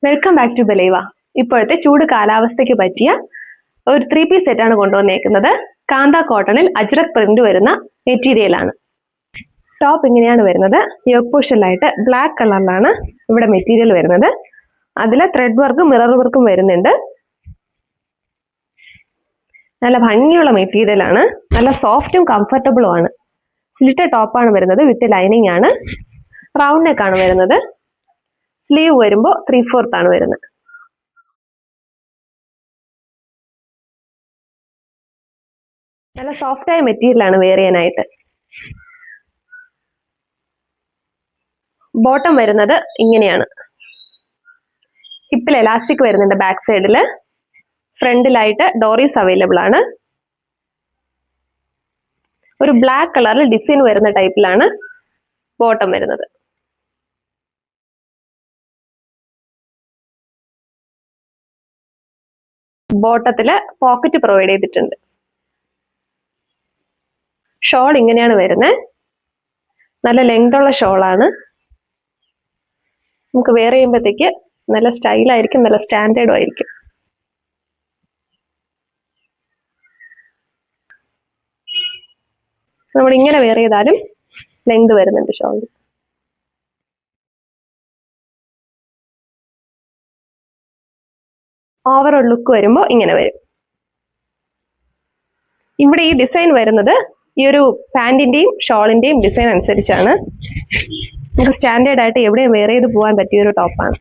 Welcome back to ബലൈവ. ഇപ്പോഴത്തെ ചൂട് കാലാവസ്ഥയ്ക്ക് പറ്റിയ ഒരു 3 പീസ് സെറ്റാണ് കൊണ്ടുവന്നേക്കുന്നത്. കാന്ത കോട്ടണിൽ അജ്രക് പ്രിന്റ് വരുന്ന മെറ്റീരിയൽ ആണ്. ടോപ്പ് ഇങ്ങനെയാണ് വരുന്നത്. യോക്ക് പോർഷനിലായിട്ട് ബ്ലാക്ക് കളറിലാണ് ഇവിടെ മെറ്റീരിയൽ വരുന്നത്. അതിൽ ത്രെഡ് വർക്കും മിറർ വർക്കും വരുന്നുണ്ട്. നല്ല ഭംഗിയുള്ള മെറ്റീരിയൽ ആണ്. നല്ല സോഫ്റ്റും കംഫർട്ടബിളും ആണ്. സ്ലിറ്റ് ടോപ്പാണ് വരുന്നത്. വിത്ത് ലൈനിങ് ആണ്. റൗണ്ട് നെക്ക് ആണ് വരുന്നത്. സ്ലീവ് വരുമ്പോൾ 3/4 ആണ് വരുന്നത്. നല്ല സോഫ്റ്റ് ആയ മെറ്റീരിയൽ ആണ് വെയർ ചെയ്യാനായിട്ട്. ബോട്ടം വരുന്നത് ഇങ്ങനെയാണ്. ഹിപ്പിൽ എലാസ്റ്റിക് വരുന്നുണ്ട്. ബാക്ക് സൈഡില് ഫ്രണ്ടിലായിട്ട് ഡോറീസ് അവൈലബിൾ ആണ്. ഒരു ബ്ലാക്ക് കളറിൽ ഡിസൈൻ വരുന്ന ടൈപ്പിലാണ് ബോട്ടം വരുന്നത്. ബോട്ടത്തില് പോക്കറ്റ് പ്രൊവൈഡ് ചെയ്തിട്ടുണ്ട്. ഷോൾ ഇങ്ങനെയാണ് വരുന്നത്. നല്ല ലെങ്ത് ഉള്ള ഷോളാണ്. നമുക്ക് വെയർ ചെയ്യുമ്പോഴത്തേക്ക് നല്ല സ്റ്റൈലായിരിക്കും, നല്ല സ്റ്റാൻഡേർഡും ആയിരിക്കും. നമ്മൾ ഇങ്ങനെ വെയർ ചെയ്താലും ലെങ്ത് വരുന്നുണ്ട് ഷോളിന്. ഓവറോൾ ലുക്ക് വരുമ്പോൾ ഇങ്ങനെ വരും. ഇവിടെ ഈ ഡിസൈൻ വരുന്നത് ഈ ഒരു പാന്റിന്റെയും ഷോളിന്റെയും ഡിസൈൻ അനുസരിച്ചാണ്. നമുക്ക് സ്റ്റാൻഡേർഡ് ആയിട്ട് എവിടെയും വെയർ ചെയ്ത് പോകാൻ പറ്റിയ ഒരു ടോപ്പാണ്.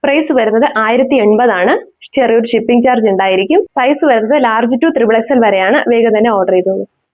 പ്രൈസ് വരുന്നത് 1080 ആണ്. ചെറിയൊരു ഷിപ്പിംഗ് ചാർജ് ഉണ്ടായിരിക്കും. സൈസ് വരുന്നത് ലാർജ് ടു XXL വരെയാണ്. വേഗം തന്നെ ഓർഡർ ചെയ്തോളൂ.